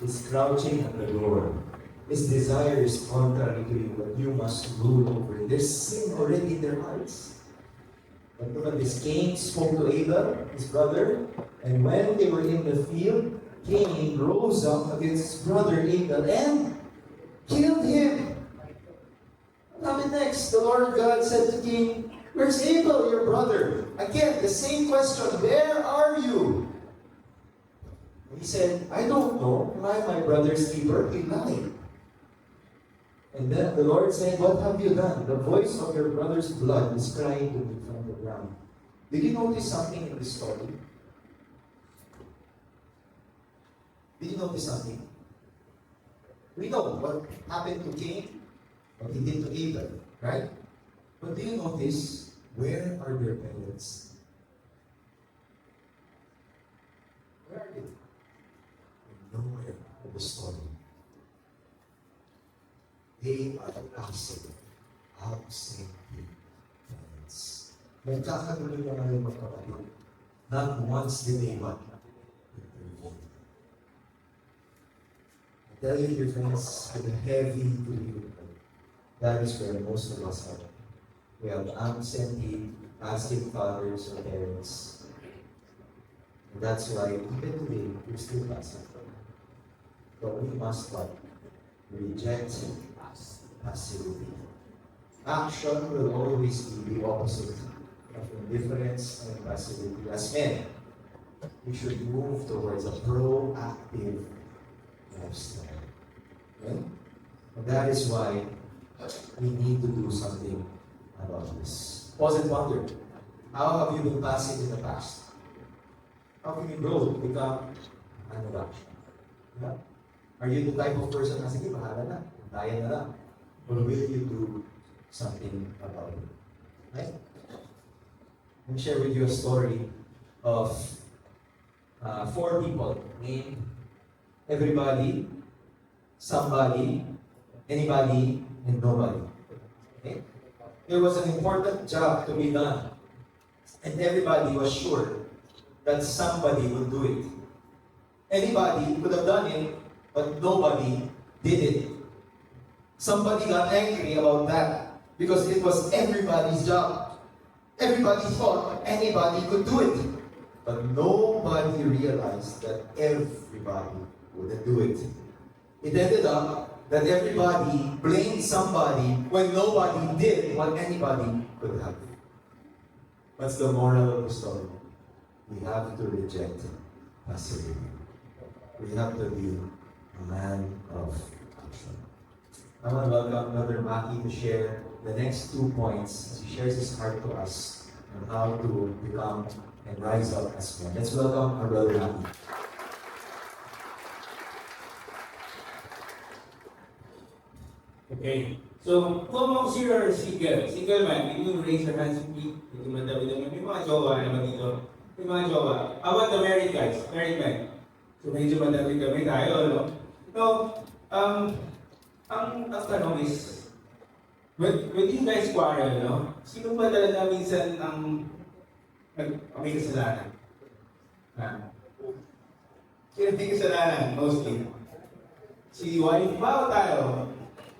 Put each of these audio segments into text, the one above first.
is crouching at the door. His desire is contrary to you, but you must rule over it. There's sin already in their hearts. But look at this. Cain spoke to Abel, his brother, and when they were in the field, Cain rose up against his brother Abel and killed him. What happened next? The Lord God said to Cain, "Where's Abel, your brother?" Again, the same question. Where are you? He said, "I don't know. Am I my brother's keeper?" He lied. And then the Lord said, "What have you done? The voice of your brother's blood is crying to me from the ground." Did you notice something in this story? Did you notice something? We know what happened to Cain, what he did to Abel, right? But do you notice, where are their parents? Where are they? Nowhere in the story. They are absent parents. Nagkakagulo na ngayon mga kapatid. Not once did they want intervene. I tell you, dear friends, with a heavy duty, that is where most of us are. We have absentee, absent fathers or parents. And that's why even today, we're still passing. But we must what? Reject passivity. Action will always be the opposite of indifference and passivity. As men, we should move towards a proactive lifestyle. Okay? And that is why we need to do something about this. Pause and wonder. How have you been passive in the past? How can you grow to become an adoption? Yeah? Are you the type of person na, sige, bahala na, kaya na lang? Or will you do something about it? Right? Let me share with you a story of 4 people named everybody, somebody, anybody, and nobody. Okay? There was an important job to be done, and everybody was sure that somebody would do it. Anybody could have done it, but nobody did it. Somebody got angry about that because it was everybody's job. Everybody thought anybody could do it, but nobody realized that everybody wouldn't do it. It ended up that everybody blamed somebody when nobody did what anybody could have. What's the moral of the story? We have to reject passivity. We have to be a man of action. I want to welcome Brother Maki to share the next 2 points as he shares his heart to us on how to become and rise up as men. Let's welcome our Brother Maki. Okay. So, kung ako you're single man, can you raise your hands with me? Hindi man daw may mga jowa naman dito. May mga jowa. How about the married guys? Married men. So, medyo madami kami tayo, no? So, ang tanong is, when you guys quarrel, no? Sino ba talaga minsan ang may kasalanan? Sino may kasalanan, mostly? Si wife ba o tayo?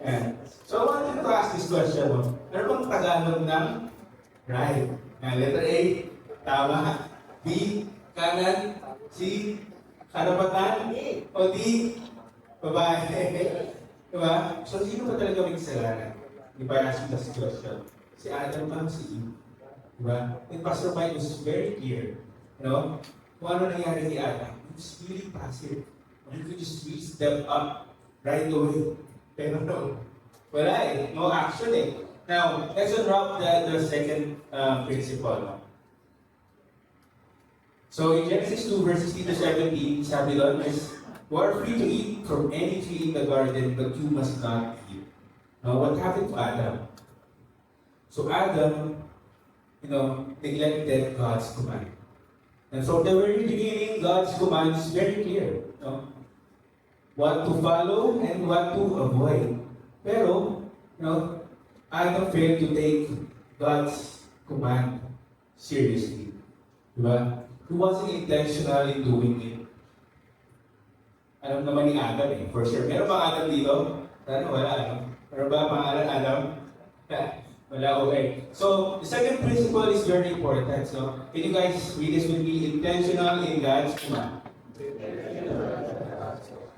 Ayan. So, I wanted to ask this question, no? Ano bang Tagalog ng right? Letter A, tama. B, kanan. C, karapatan. O D, babae. Diba? So, sino ba talaga may kasalanan? Di ba asking this question? Si Adam pa, si Eve. Diba? And Pastor Mike was very clear. You know? Kung ano nangyari ni Adam, he was really passive. He could just really step up right away. Pero no, wala eh. No action eh. Now, let's unwrap the second principle. No? So, in Genesis 2, verses 3 to 17, sabi doon is, "You are free to eat from any tree in the garden, but you must not eat." Now, what happened to Adam? So, Adam, neglected God's command. And from the very beginning, God's command is very clear. What to follow and what to avoid. Pero, Adam failed to take God's command seriously. Diba? He wasn't intentional in doing it. Alam naman ni Adam eh, for sure. Meron ba Adam dito? Sana wala, ano? Meron ba pangalan Adam? Wala, okay. So, the second principle is very important. So, can you guys read this with me? Intentional in God's command.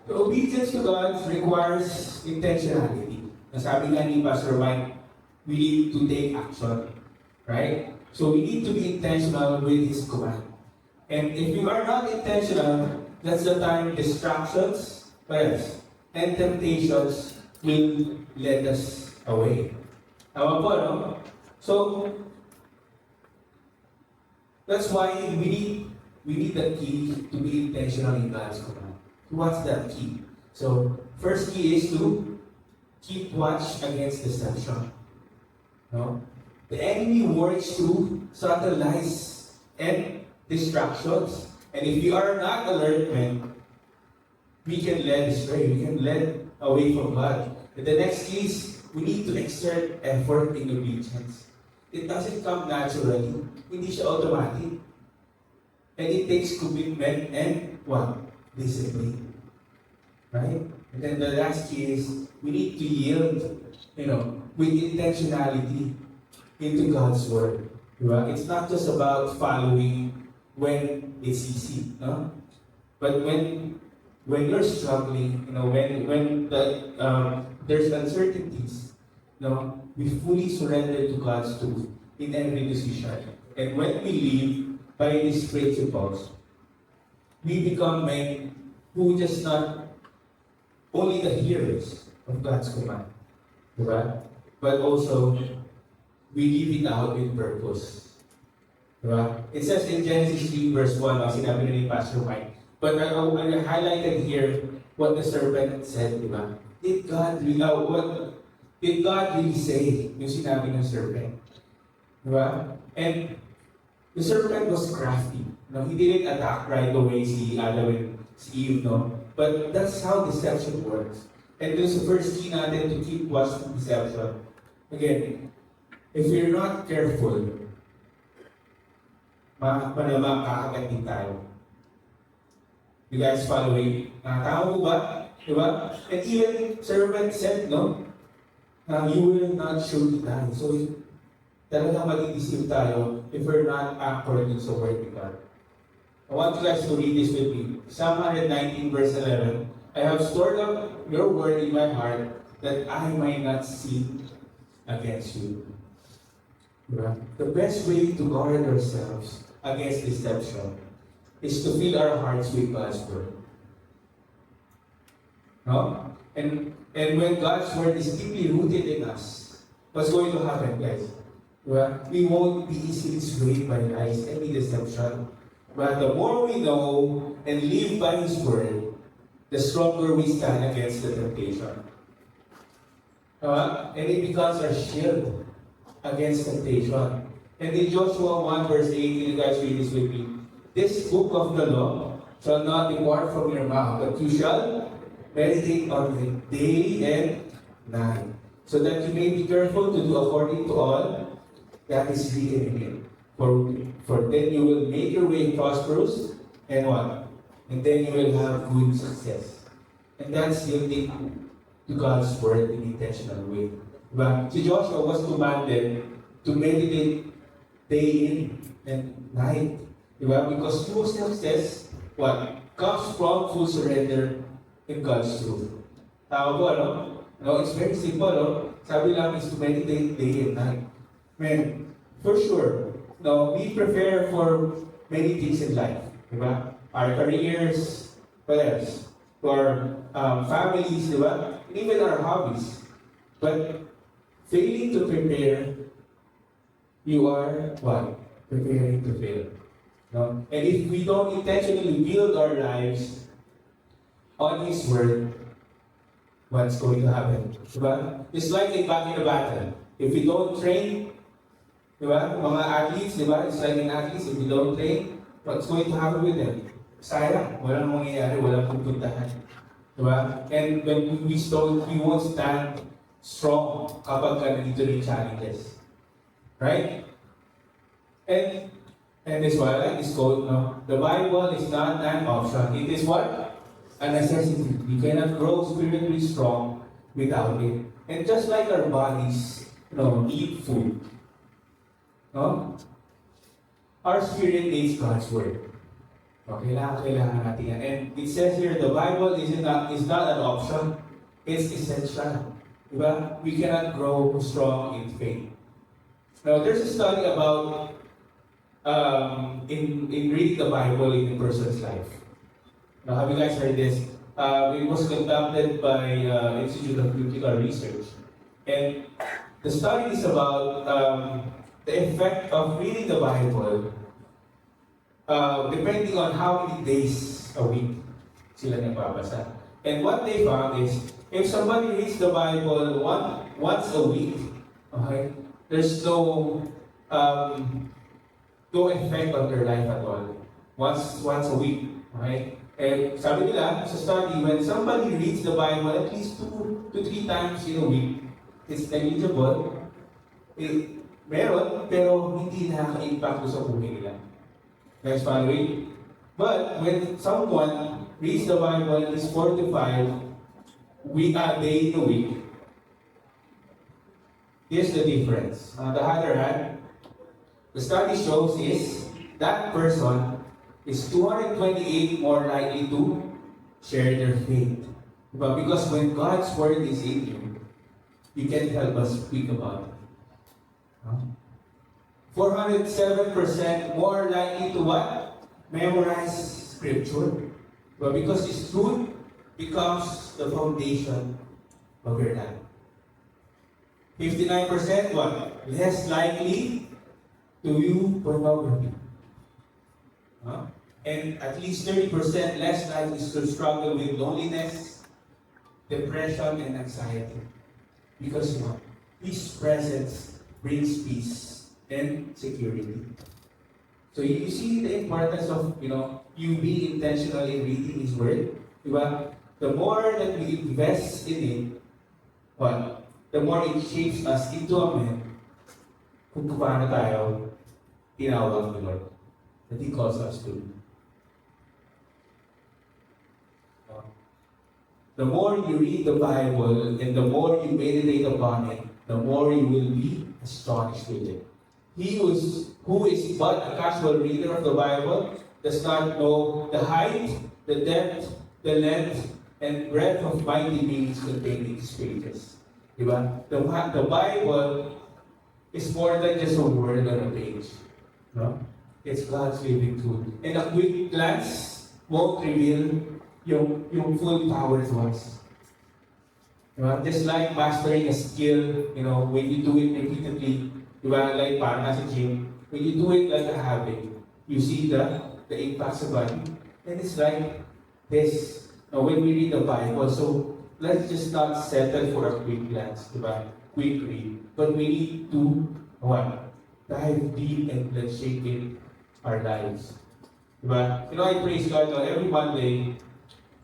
The obedience to God requires intentionality. Nasabi nga ni Pastor Mike, we need to take action. Right? So we need to be intentional with His command. And if you are not intentional, that's the time distractions, prayers, and temptations will lead us away. Tama po, no? So, that's why we need the key to be intentional in God's command. What's that key? So, first key is to keep watch against deception. No? The enemy works through subtle lies and distractions. And if we are not alert, man, we can lead astray, we can lead away from God. And the next key is we need to exert effort in obedience. It doesn't come naturally. Hindi siya automatic. And it takes commitment and what? Discipline. Right? And then the last key is we need to yield, with intentionality into God's Word. Diba? It's not just about following when it's easy, no? But when you're struggling, when there's uncertainties, we fully surrender to God's truth in every decision. And when we live by these principles, we become men who just not only the hearers of God's command, diba? But also we live it out with purpose. Diba? It says in Genesis 3 verse 1, sinabi na ni Pastor Mike, but I highlighted here what the serpent said, diba? Did God really say yung sinabi ng serpent? Diba? And the serpent was crafty. He didn't attack right away si Adam and si Eve, no? But that's how deception works. And this is the first key natin to keep watching deception. Again, if you're not careful, malamang kakagat din tayo. You guys following? Tama po ba? Diba? And even servant said, you will not surely die. So, talagang mag-i-deceive tayo if we're not accurate sa word of God. I want you guys to read this with me. Psalm 119 verse 11. I have stored up your word in my heart that I might not sin against you. Right? The best way to guard ourselves against deception is to fill our hearts with God's word. No? And when God's word is deeply rooted in us, what's going to happen, guys? Well, we won't be easily swayed by lies, any deception. But the more we know and live by His word, the stronger we stand against the temptation. And it becomes our shield against temptation. And in Joshua 1 verse 8, you guys read this with me. This book of the law shall not depart from your mouth, but you shall meditate on it day and night, so that you may be careful to do according to all that is written in it. For then you will make your way prosperous, and what? And then you will have good success. And that's yielding to God's word in intentional way. But si Joshua was commanded to meditate day in and night. Diba? Because true success, what? Comes from full surrender in God's truth. Tama po, ano? No, it's very simple, no? Sabi lang is to meditate day and night. Man, for sure, we prepare for many things in life. Diba? Our careers, what else? For families, diba? And even our hobbies. But failing to prepare, you are what? Preparing to fail. No? And if we don't intentionally build our lives on His word, what's going to happen? Diba? It's like back in the battle. If we don't train, diba? Mga athletes, diba? It's like in athletes, if we don't train, what's going to happen with them? Sayang. Walang mangyayari, walang pupuntahan. Diba? And when we won't stand strong kapag nandito yung challenges. Right? And this why I like this quote, no? The Bible is not an option. It is what? a necessity. We cannot grow spiritually strong without it. And just like our bodies, need food, no? Our spirit needs God's word. Okay, kailangan natin yan. And it says here, the Bible is not an option. It's essential. Diba? We cannot grow strong in faith. Now, there's a study about in reading the Bible in a person's life. Now, have you guys heard this? It was conducted by Institute of Biblical Research. And the study is about the effect of reading the Bible depending on how many days a week sila nagbabasa. And what they found is, if somebody reads the Bible once a week, okay, there's no effect on their life at all. Once a week, okay? And sabi nila sa study, when somebody reads the Bible at least 2 to 3 times in a week, it's negligible. Meron, pero hindi nakaka-impact sa buhay nila. Next following. But when someone reads the Bible at least 4 to 5 day in a week, here's the difference. On the other hand, the study shows is that person is 228 more likely to share their faith. But because when God's word is in you, you can't help but speak about it. 407% more likely to what? Memorize scripture. But because this truth becomes the foundation of your life. 59% what? Less likely to view pornography. And at least 30% less likely to struggle with loneliness, depression, and anxiety. Because what? His presence brings peace and security. So you see the importance of you being intentional in reading His Word. Diba? The more that we invest in it, the more it shapes us into a man kung paano tayo tinawag ni Lord. That He calls us to. The more you read the Bible and the more you meditate upon it, the more you will be astonished with it. He who is but a casual reader of the Bible does not know the height, the depth, the length, and breadth of mighty meanings contained in these pages. Diba? The Bible is more than just a word on a page. No? It's God's living truth. And a quick glance won't reveal yung full power to us. Diba? Just like mastering a skill, when you do it repeatedly, diba? Like parang nasa gym, when you do it like a habit, you see the impact sa body. And it's like this. When we read the Bible, so let's just not settle for a quick glance, diba? Quick read. But we need to, dive deep and let's shape it our lives. Diba? I praise God every Monday.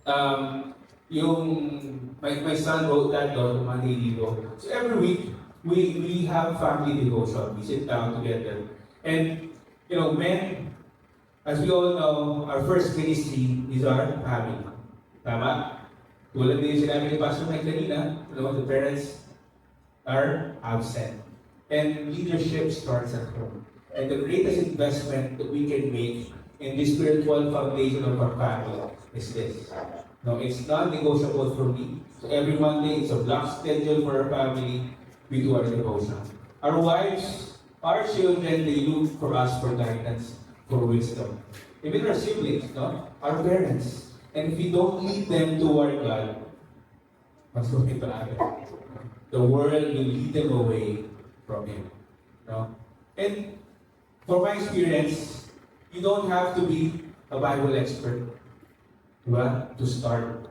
My son wrote that Monday Ligo. So every week, we have family devotion. We sit down together. And, men, as we all know, our first ministry is our family. Tama? Tulad din sinabi ni Pastor Mike kanina, the parents are absent. And leadership starts at home. And the greatest investment that we can make in this spiritual foundation of our family is this. No, it's non-negotiable for me. So every Monday, it's a block schedule for our family. We do our devotion. Our wives, our children, they look for us for guidance, for wisdom. Even our siblings, our parents. And if we don't lead them toward God, what's going to happen? The world will lead them away from Him. And for my experience, you don't have to be a Bible expert to start.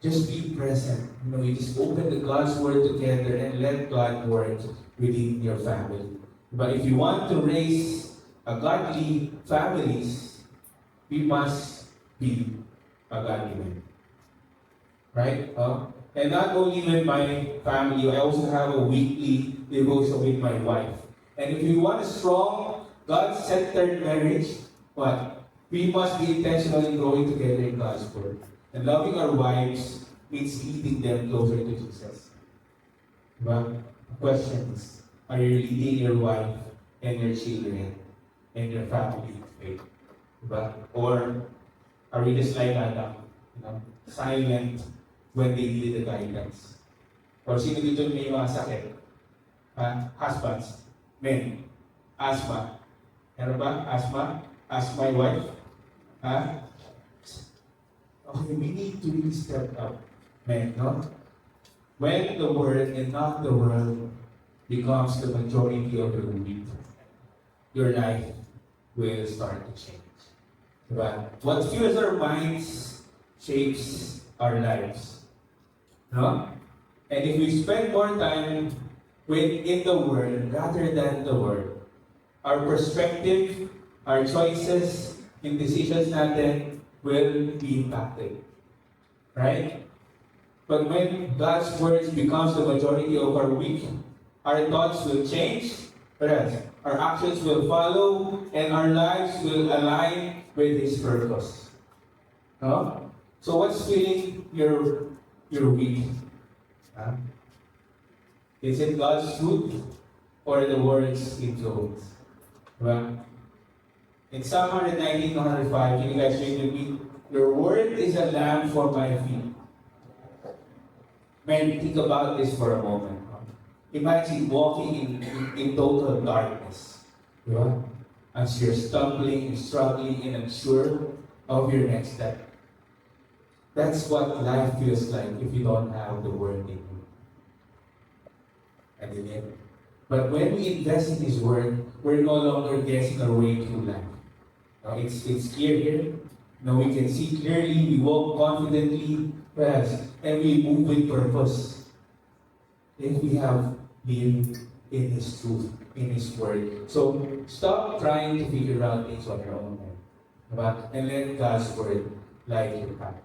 Just be present. You just open the God's Word together and let God work within your family. But if you want to raise a godly families, we must be a godly man. Right? And not only with my family, I also have a weekly devotion with my wife. And if you want a strong, God-centered marriage, We must be intentional in growing together in God's Word. And loving our wives means leading them closer to Jesus. Diba? The question is, are you leading your wife and your children and your family in faith? Diba? Or are we just like Adam, silent when they needed the guidance? Or sino dito may mga sakit? Husbands, men, asthma. Meron ba? Asthma? Ask my wife. Okay, we need to really step up, men, no? When the word and not the world becomes the majority of your week, your life will start to change. Diba? What fuels our minds shapes our lives. No? And if we spend more time in the Word rather than the Word, our perspective, our choices, and decisions natin will be impacted. Right? But when God's words becomes the majority of our week, our thoughts will change, whereas our actions will follow, and our lives will align with His purpose. No? So what's filling your week? Is it God's truth or the words influence? Right? In Psalm 119, 105, can you guys read with me? Your word is a lamp for my feet. Man, think about this for a moment. Imagine walking in total darkness. Right? As you're stumbling, struggling, and unsure of your next step. That's what life feels like if you don't have the word in you. Amen. But when we invest in His word, we're no longer guessing our way through life. It's clear here. We can see clearly, we walk confidently, yes, and we move with purpose. If we have lived in His truth, in His word. So stop trying to figure out things on your own. And let God's word light your path.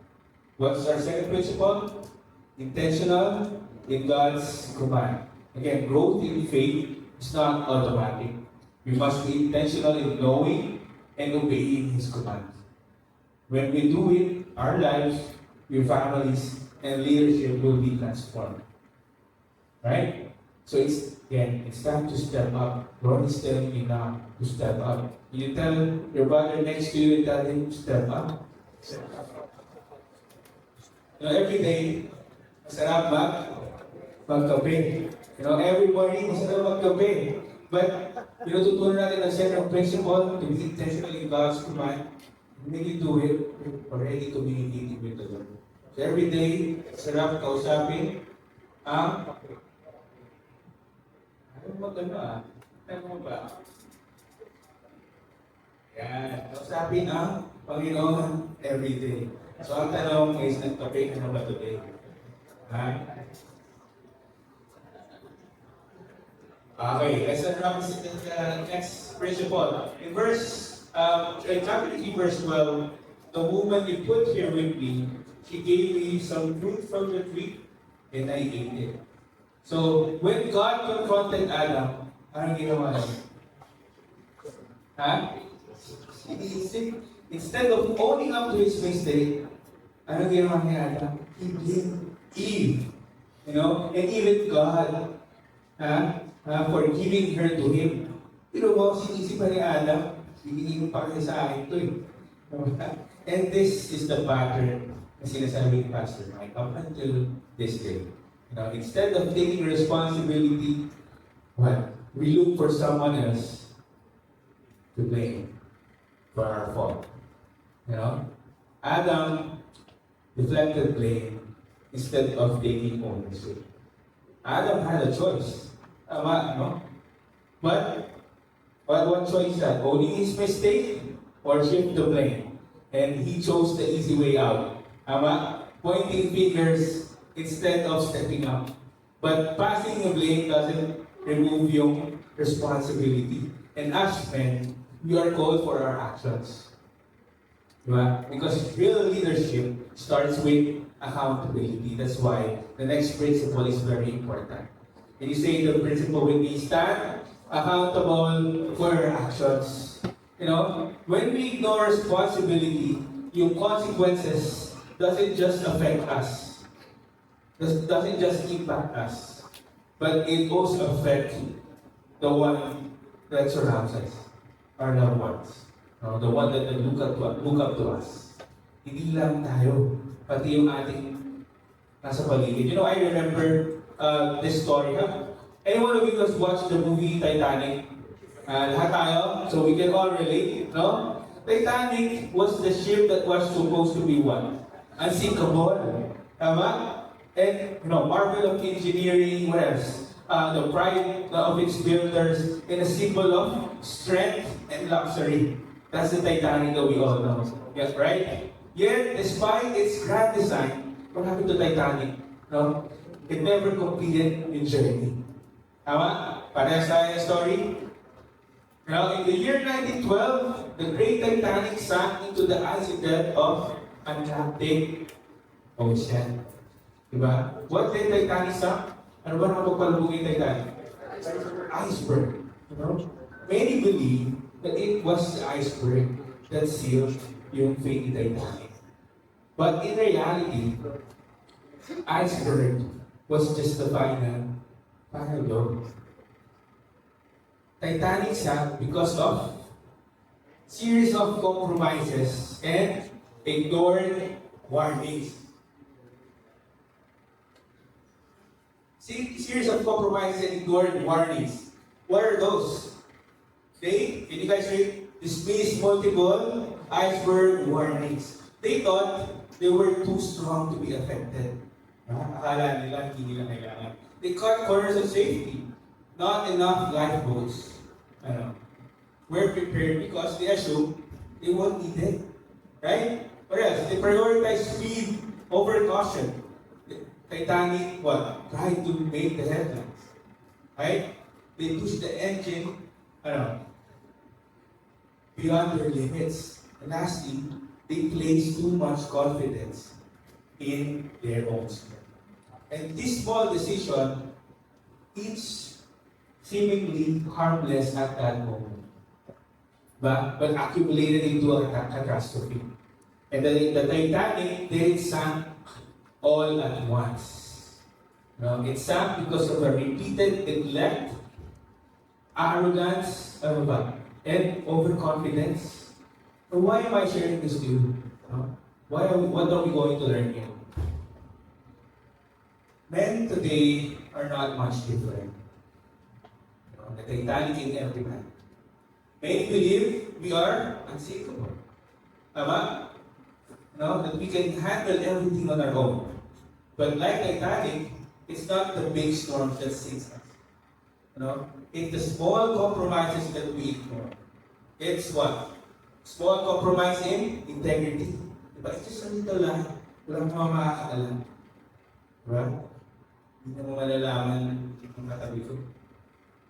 What's our second principle? Intentional in God's command. Again, growth in faith is not automatic. We must be intentional in knowing and obeying His commands. When we do it, our lives, your families, and leadership will be transformed. Right? So it's time to step up. Lord is telling me now to step up. You tell your brother next to you and tell him to step up. Every day, masarap magkape. Every morning, masarap magkape. But, tutunan natin ang second principle to be intentional in God's command. When you do it, you're already communicating with the Lord. So every day, sarap kausapin ang ano mo ba? Yan. Kausapin ang Panginoon every day. So ang tanong is, nagkape ka na ba today? Okay, let's unwrap the next principle. In chapter 3, verse 12, the woman you put here with me, she gave me some fruit from the tree, and I ate it. So, when God confronted Adam, anong ginawa niya? Instead of owning up to his mistake, anong ginawa ni Adam? He blamed Eve. And even God, for giving her to him. Sinisipan ni Adam, ibigay mo pa kayo sa akin ito And this is the pattern na sinasabi ni Pastor Mike up until this day. Instead of taking responsibility, we look for someone else to blame for our fault. Adam deflected blame instead of taking ownership. Adam had a choice. But what choice is that? Owning his mistake or shift the blame? And he chose the easy way out. Pointing fingers instead of stepping up. But passing the blame doesn't remove yung responsibility. And as men, we are called for our actions. Because real leadership starts with accountability. That's why the next principle is very important. Can you say the principle with me? Stand accountable for your actions When we ignore responsibility, yung consequences doesn't just affect us, doesn't just impact us, but it also affects the one that surrounds us, our loved ones, the one that look up to us. Hindi lang tayo, pati yung ating nasa paligid. I remember this story. Anyone of you has watched the movie Titanic? Lahat tayo, so we can all relate, no? Titanic was the ship that was supposed to be what? Unsinkable. Tama? And, marvel of engineering, what else? The pride of its builders, and a symbol of strength and luxury. That's the Titanic that we all know. Yes, right? Yet, despite its grand design, what happened to Titanic? No? It never completed its journey. Tama? Parehas tayo yung story? In the year 1912, the Great Titanic sank into the icy depth of Atlantic Ocean. Diba? What did Titanic sunk? Ano ba nakapagpalubog yung Titanic? Iceberg. Many believe that it was the iceberg that sealed yung fate ni Titanic. But in reality, iceberg was just the final blow. Titanic sank because of series of compromises and ignored warnings. Series of compromises and ignored warnings. What are those? Can you guys read? Dismissed multiple iceberg warnings. They thought they were too strong to be affected. Akala nila hindi nila kailangan. They cut corners of safety. Not enough lifeboats. Were prepared because they assumed they won't need it. Right? What else? They prioritize speed over caution. Titanic, tried to make the headlines. Right? They pushed the engine, beyond their limits. And lastly, they placed too much confidence in their own strength. And this small decision, each seemingly harmless at that moment, but accumulated into a catastrophe. And the Titanic didn't sink all at once. It sank because of a repeated neglect, arrogance, and overconfidence. So why am I sharing this to you? What are we going to learn here? Men today are not much different. The Titanic in every man. Many believe we are unsinkable. That we can handle everything on our own. But like Titanic, it's not the big storms that sinks us. It's the small compromises that we ignore. It's what? Small compromise in integrity. Diba? It's just a little lie. Walang makakaalam. Diba? Hindi mo malalaman ang katabi ko.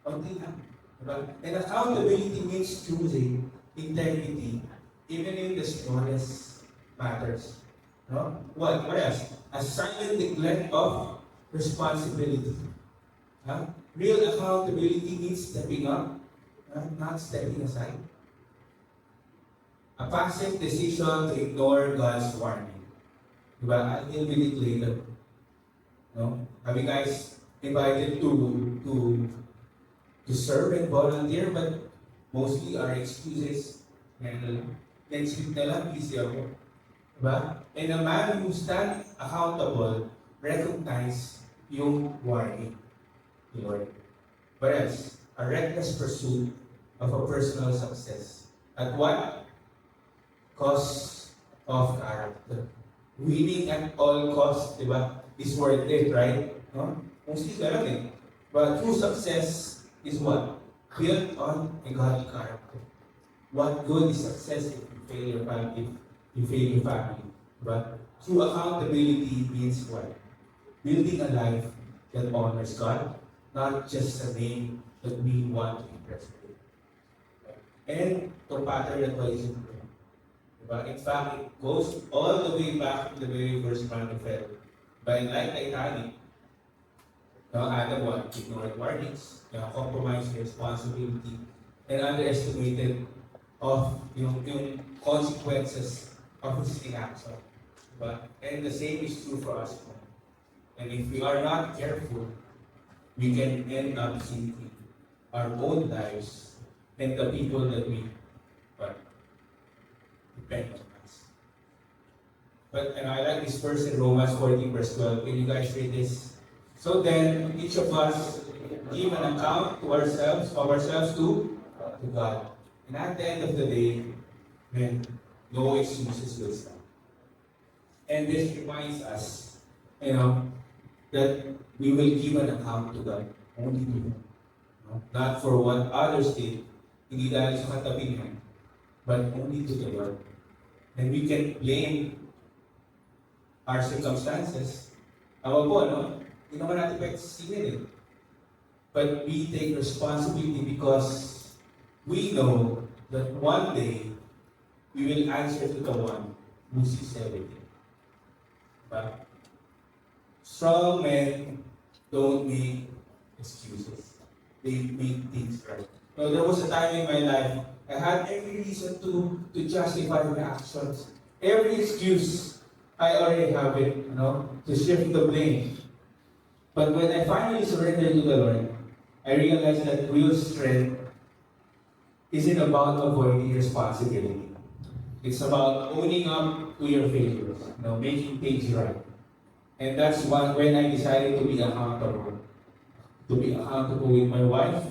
Kunti lang. Diba? And accountability means choosing integrity even in the smallest matters. What else? A silent neglect of responsibility. Real accountability means stepping up, not stepping aside. A passive decision to ignore God's warning. Diba? I'll deal with it later. Have you guys invited to serve and volunteer, but mostly our excuses. Next week na lang, busy ako. Diba? And a man who stand accountable, recognize yung warning. Lord. What else? A reckless pursuit of a personal success. At what? Cost of character. Winning at all costs, diba? Is worth it, right? Mostly ganun eh. But true success is what? Built on a godly character. What good is success if you fail your family? But true accountability means what? Building a life that honors God, not just a name that we want to impress with. And to pattern that way is important. In fact, it goes all the way back to the very first man of fell. But like Titanic, Adam ignored warnings, compromised responsibility, and underestimated of yung consequences of his inaction. But and the same is true for us. And if we are not careful, we can end up sinking our own lives and the people that we but depend on us. But and I like this verse in Romans 14, verse 12. Can you guys read this? So then each of us give an account to ourselves to God. And at the end of the day, when no excuses will stand. And this reminds us, that we will give an account to God. Only to Him. Not for what others did, hindi dahil sa katabi niya, but only to the Lord. And we can blame our circumstances. Tama po, no? Hindi naman natin pwede sisingin eh. But we take responsibility because we know that one day we will answer to the one who sees everything. But strong men don't make excuses. They make things right. So there was a time in my life I had every reason to justify my actions. Every excuse I already have it, to shift the blame. But when I finally surrendered to the Lord, I realized that real strength isn't about avoiding responsibility. It's about owning up to your failures, making things right. And that's when I decided to be accountable. To be accountable with my wife,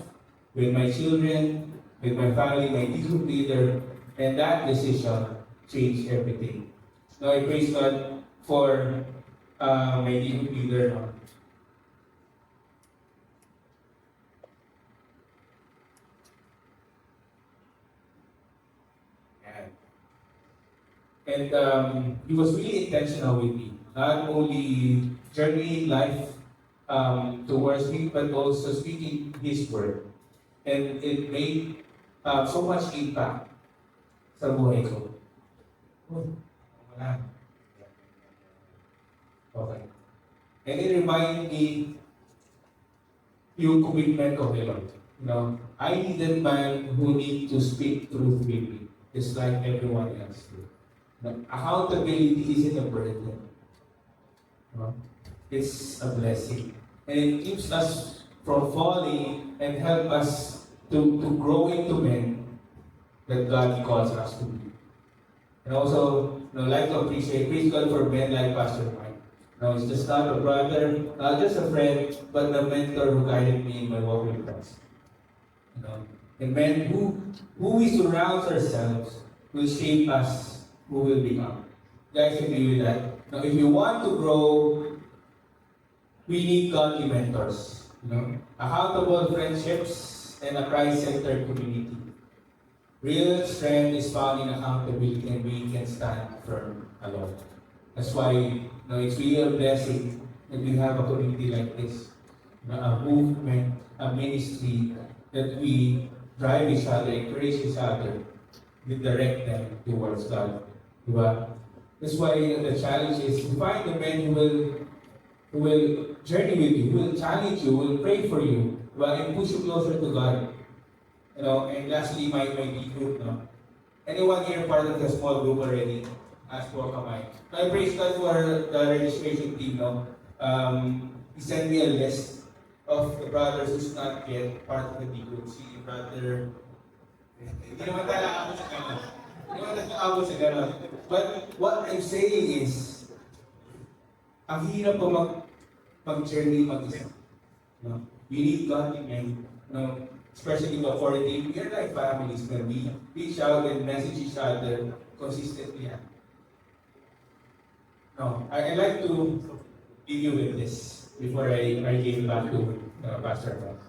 with my children, with my family, my group leader, and that decision changed everything. Now I praise God for my group leader. And he was really intentional with me. Not only journeying life towards me, but also speaking His word. And it made so much impact sa buhay ko. Wala. Okay. And it reminded me yung commitment ko kay Lord. I need a man who need to speak truth with me, just like everyone else do. Accountability isn't a burden. It's a blessing. And it keeps us from falling and help us to grow into men that God calls us to be. And also, like to appreciate, praise God for men like Pastor Mike. He's just not a brother, not just a friend, but a mentor who guided me in my walk with Christ. And men who we surround ourselves will shape us who will become. Guys, agree with that? Now, if you want to grow, we need godly mentors. Accountable friendships and a Christ-centered community. Real strength is found in accountability, and we can stand firm alone. That's why it's really a blessing that we have a community like this, a movement, a ministry that we drive each other, encourage each other, we direct them towards God. Diba? That's why the challenge is to find the men who will journey with you, who will challenge you, who will pray for you, and push you closer to God. And lastly, my D group. Anyone here part of the small group already? Ask for kamay. I praise God for the registration team. He sent me a list of the brothers who's not yet part of the D group. Si brother. Hindi naman talaga ako sa gano'n. But what I'm saying is, ang hirap po mag-journey mag-isa. We need godly men. Especially the 40, we are like families when we reach out and message each other consistently. I'd like to leave you with this before I give back to Pastor Rob.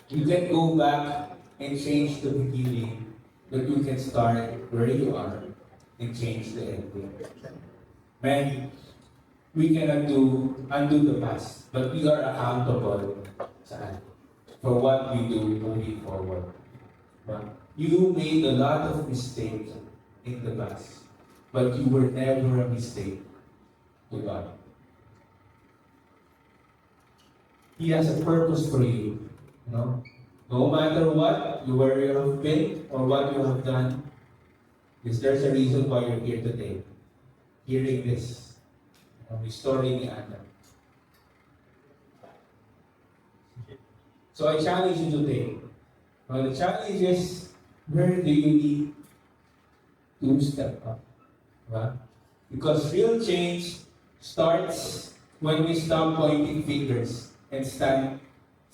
You can go back and change the beginning, but you can start where you are and change the ending. Man, we cannot undo the past, but we are accountable for what we do moving forward. You made a lot of mistakes in the past, but you were never a mistake to God. He has a purpose for you. No matter what, where you have been or what you have done, Because there's a reason why you're here today, hearing this, the story ni Adam. So I challenge you today. The challenge is, where do you need to step up? Right? Because real change starts when we stop pointing fingers and stand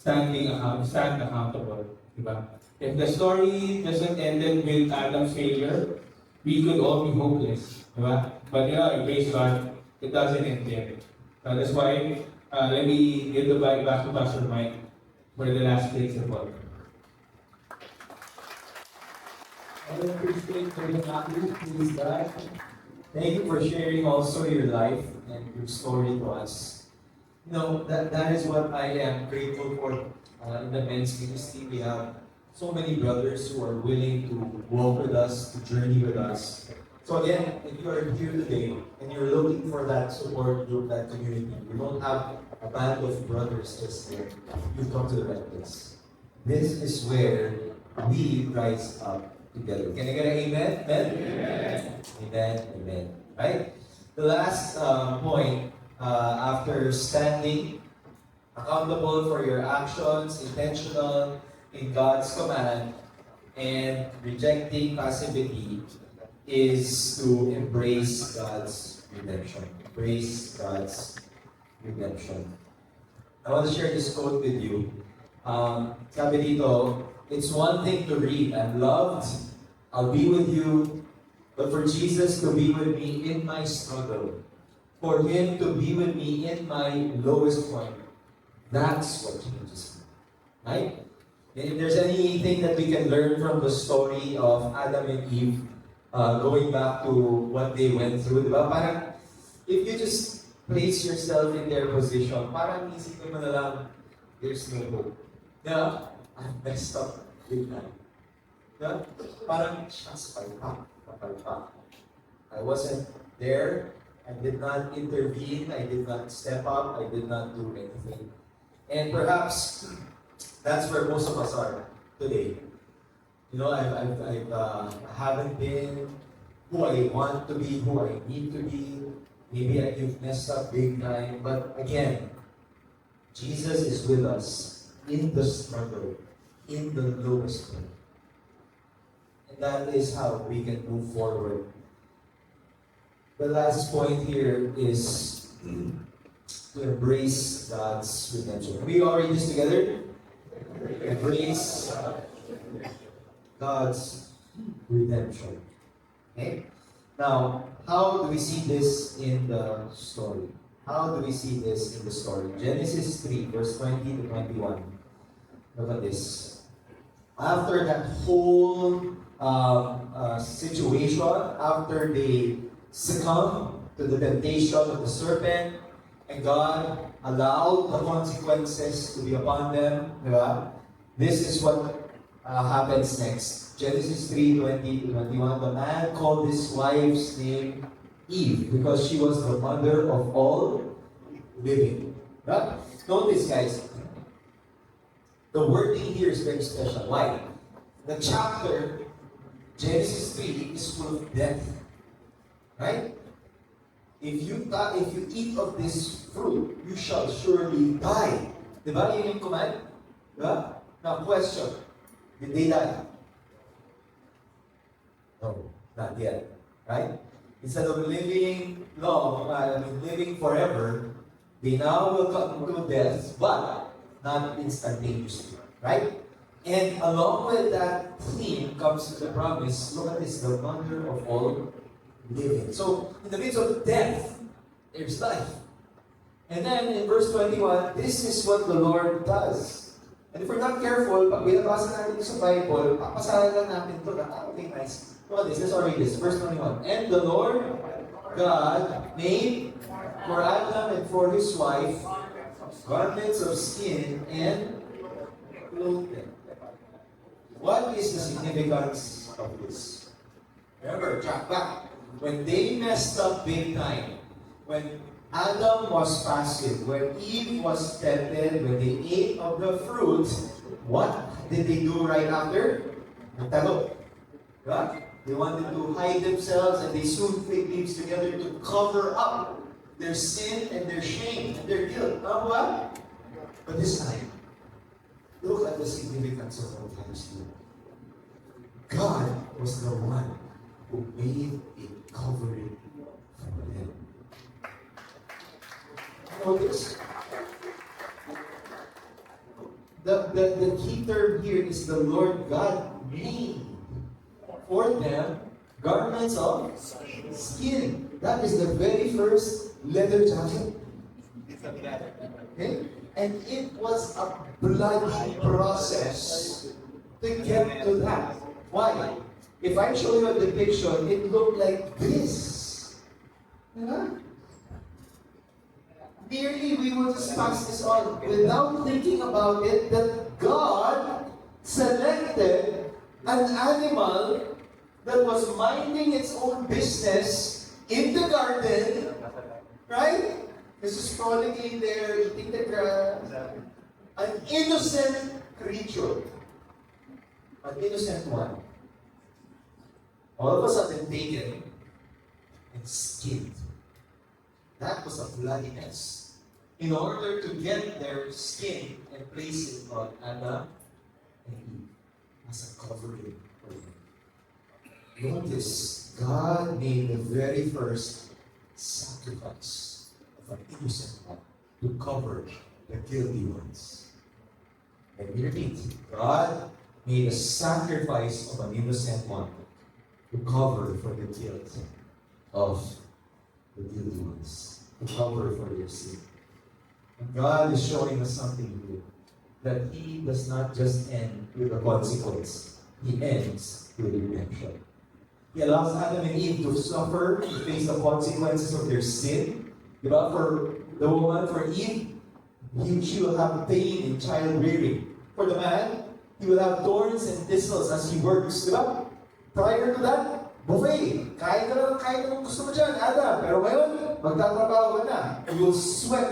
accountable. Diba? If the story doesn't end with Adam's failure, we could all be hopeless. Diba? But praise God, it doesn't end there. That's why, let me give the mic back to Pastor Mike for the last place of all. I appreciate very much, please God. Thank you for sharing also your life and your story to us. That is what I am grateful for in the men's ministry. We have so many brothers who are willing to walk with us, to journey with us. So again, if you are here today and you're looking for that support group, that community, you don't have a band of brothers just here, you've come to the right place. This is where we rise up together. Can I get an amen? Amen? Amen. Amen. Right? The last point, after standing accountable for your actions, intentional in God's command, and rejecting passivity, is to embrace God's redemption. Embrace God's redemption. I want to share this quote with you. Sabi dito, it's one thing to read, I'm loved, I'll be with you, but for Jesus to be with me in my struggle, for Him to be with me in my lowest point, that's what changes me. Right? And if there's anything that we can learn from the story of Adam and Eve, going back to what they went through, diba? Parang, if you just place yourself in their position, parang isipin mo na lang, there's no hope. Yeah? I messed up big time. Yeah? Parang, shucks, palpak. I wasn't there. I did not intervene. I did not step up. I did not do anything. And perhaps that's where most of us are today. I haven't been who I want to be, who I need to be. Maybe you've messed up big time. But again, Jesus is with us in the struggle, in the lowest point. And that is how we can move forward. The last point here is to embrace God's redemption. Can we all read this together? Embrace God's redemption. Okay? Now, how do we see this in the story? How do we see this in the story? Genesis 3, verse 20 to 21. Look at this. After that whole situation, after they succumb to the temptation of the serpent, and God allowed the consequences to be upon them, diba? This is what happens next. Genesis 3:20 to 21. The man called his wife's name Eve because she was the mother of all living. Right? Notice, guys, the wording here is very special. Why? The chapter, Genesis 3, is full of death. Right? If you eat of this fruit, you shall surely die. Diba? Yun yung command? Diba? Now, question. Did they die? No, not yet. Right? Instead of living long, living forever, they now will come to death, but not instantaneously. Right? And along with that theme comes the promise. Look at this, the mother of all living. So, in the midst of death, there's life. And then in verse 21, this is what the Lord does. And if we're not careful, pag binabasa natin sa Bible, papasahan lang natin ito na, okay, nice. Look at this, let's all read this. Verse 21. And the Lord God made for Adam and for his wife garments of skin and clothed them. What is the significance of this? Remember, track back. When they messed up big time, when Adam was passive, when Eve was tempted, when they ate of the fruit, what did they do right after? Nagtago. Right? They wanted to hide themselves and they sewed fig leaves together to cover up their sin and their shame and their guilt. Tama ba? But this time, look at the significance of what Christ did. God was the one who made a covering for them. Notice, the key term here is the Lord God made for them garments of skin. That is the very first leather jacket. Okay? And it was a bloody process to get to that. Why? If I show you a depiction, it looked like this. Diba? Merely we will just pass this on without thinking about it that God selected an animal that was minding its own business in the garden, right? Just frolicking there, eating the grass. An innocent creature. An innocent one. All of a sudden taken and skinned. That was a bloodiness. In order to get their skin and place it on Adam and Eve as a covering for them. Notice, God made the very first sacrifice of an innocent one to cover the guilty ones. Let me repeat. God made a sacrifice of an innocent one to cover for the guilt of the guilty ones, to cover for their sin. And God is showing us something here, that He does not just end with a consequence, He ends with redemption. He allows Adam and Eve to suffer, to face the consequences of their sin. Diba? For the woman, for Eve, she will have pain in child rearing. For the man, he will have thorns and thistles as he works. Diba? Prior to that, buffet. Kahit na gusto mo dyan, Adam. Pero ngayon, magtatrabaho ka na. You will sweat.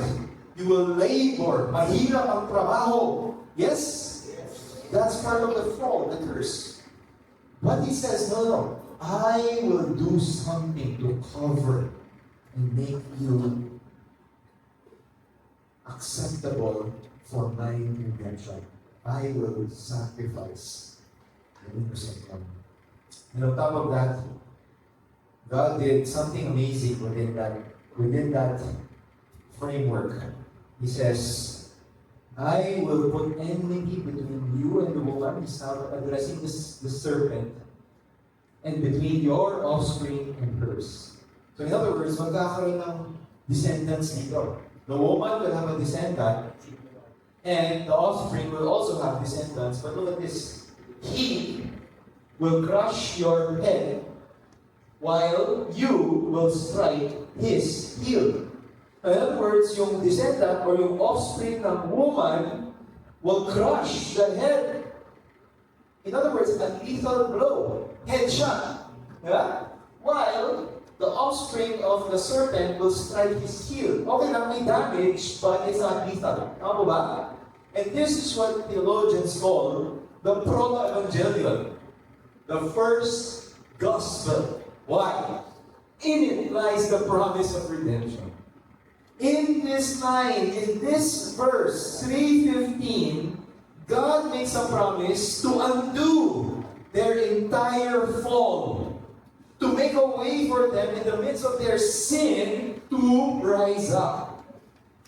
You will labor. Mahirap ang trabaho. Yes? That's part of the fall, the curse. But He says, no. I will do something to cover and make you acceptable for my redemption. I will sacrifice the innocent one. And on top of that, God did something amazing within that framework. He says, I will put enmity between you and the woman. He's now addressing the serpent. And between your offspring and hers. So in other words, magkakaroon ng descendants dito. The woman will have a descendant, and the offspring will also have descendants. But look at this. He will crush your head, while you will strike his heel. In other words, yung descendant or yung offspring ng woman will crush the head. In other words, a lethal blow, headshot. Yeah? While the offspring of the serpent will strike his heel. Okay lang, may damage, but it's not lethal. Tama ba? And this is what theologians call the proto-evangelion. The first gospel. Why? In it lies the promise of redemption. In this line, in this verse, 3:15, God makes a promise to undo their entire fall, to make a way for them in the midst of their sin to rise up.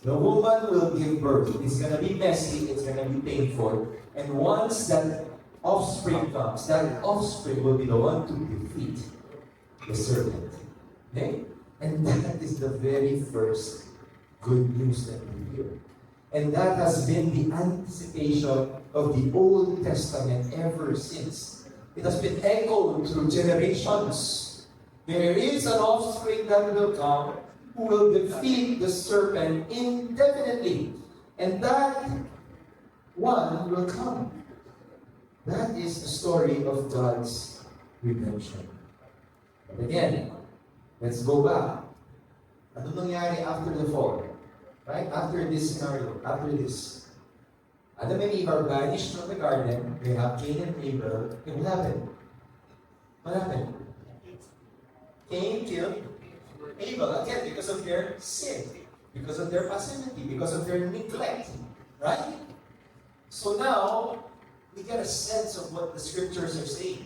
The woman will give birth. It's going to be messy, it's going to be painful. And once that offspring comes, that offspring will be the one to defeat the serpent. Okay? And that is the very first good news that we hear. And that has been the anticipation of the Old Testament ever since. It has been echoed through generations. There is an offspring that will come who will defeat the serpent indefinitely. And that one will come. That is the story of God's redemption. But again, let's go back. Ano nangyari after the fall? Right? After this scenario, after this, Adam and Eve are banished from the garden. They have Cain and Abel. What happened? What happened? Cain killed Abel, again, because of their sin, because of their passivity, because of their neglect, right? So now, we get a sense of what the scriptures are saying.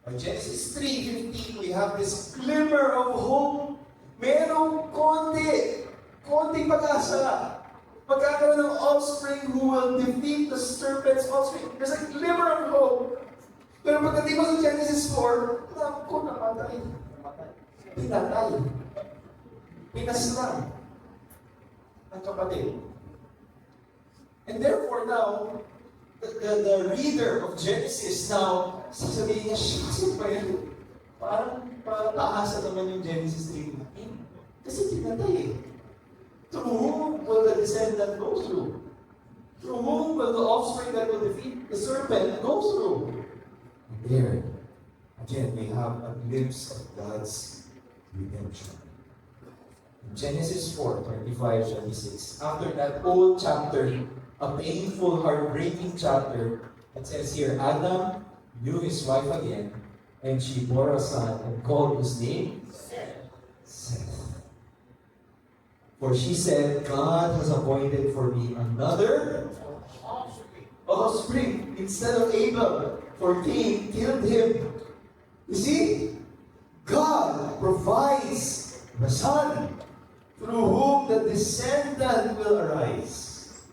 By Genesis 3:15, we have this glimmer of hope. Merong konting pag-asa. Magkakaroon ng offspring who will defeat the serpent's offspring. There's a glimmer of hope. Pero pagdating mo sa Genesis 4, naku, namatay. Pinatay. Pinasram ang kapatid. And therefore now, the reader of Genesis now, sasabihin niya, sino ba yan? Parang taasa naman yung Genesis 3:15. Kasi pinatay eh. Through whom will the descendant go through? Through whom will the offspring that will defeat the serpent go through? And there, again, we have a glimpse of God's redemption. In Genesis 4:25-26, after that old chapter, a painful, heartbreaking chapter, it says here, Adam knew his wife again, and she bore a son and called his name Seth. For she said, God has appointed for me another offspring instead of Abel, for Cain killed him. You see, God provides the son through whom the descendant will arise.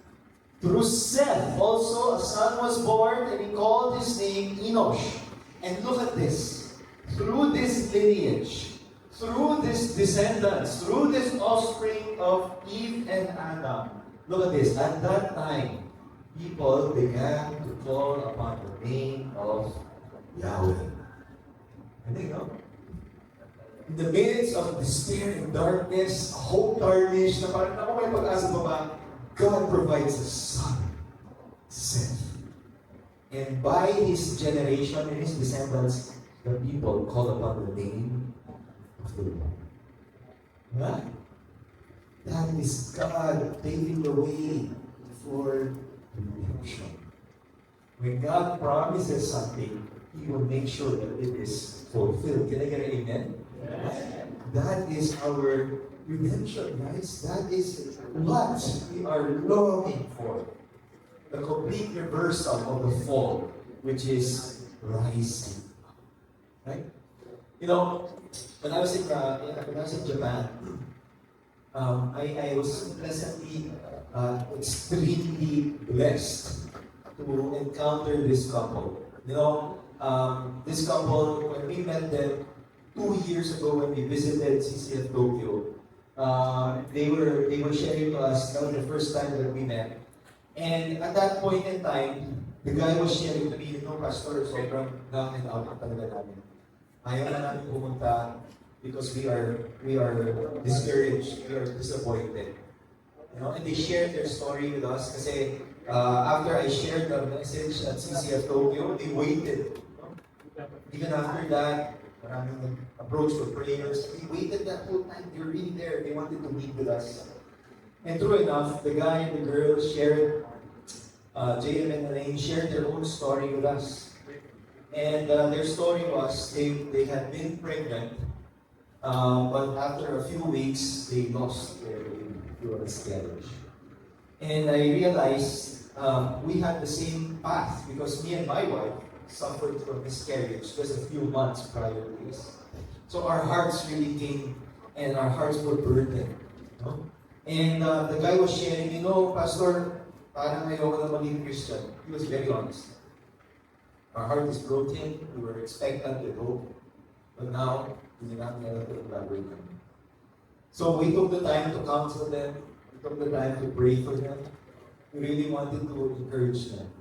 Through Seth also a son was born, and he called his name Enosh. And look at this. Through this lineage, through this descendants, through this offspring of Eve and Adam, look at this. At that time, people began to call upon the name of Yahweh. And they know. In the midst of despair and darkness, hope tarnished, na parang ako may pag-asa pa ba, God provides a son, Seth. And by his generation and his descendants, the people call upon the name of the Lord. Right? That is God paving the way for redemption. When God promises something, He will make sure that it is fulfilled. Can I get an amen? Yes. That is our redemption, guys. That is what we are longing for. The complete reversal of the fall, which is rising. Right? You know, when I was in Japan, I was pleasantly, extremely blessed to encounter this couple. You know, this couple, when we met them 2 years ago when we visited CCF Tokyo, they were sharing to us. That was the first time that we met. And at that point in time, the guy was sharing to me, Pastor, sobrang down and out talaga namin. Ayaw na namin pumunta because we are discouraged, we are disappointed. You know, and they shared their story with us kasi after I shared the message at CCF Tokyo, they waited. Even after that, maraming approach for prayers. They waited that whole time. They were really there. They wanted to meet with us. And true enough, the guy and the girl shared, JM and Elaine shared their own story with us. And their story was they had been pregnant, but after a few weeks, they lost their baby through a miscarriage. And I realized we had the same path because me and my wife suffered from miscarriage just a few months prior to this. So our hearts really came and our hearts were burdened. You know? And the guy was sharing, Pastor, parang ayoko na maging Christian. He was very honest. Our heart is broken, we were expectant with hope. But now, hindi namin alam kung gagawin namin. So we took the time to counsel them, we took the time to pray for them. We really wanted to encourage them.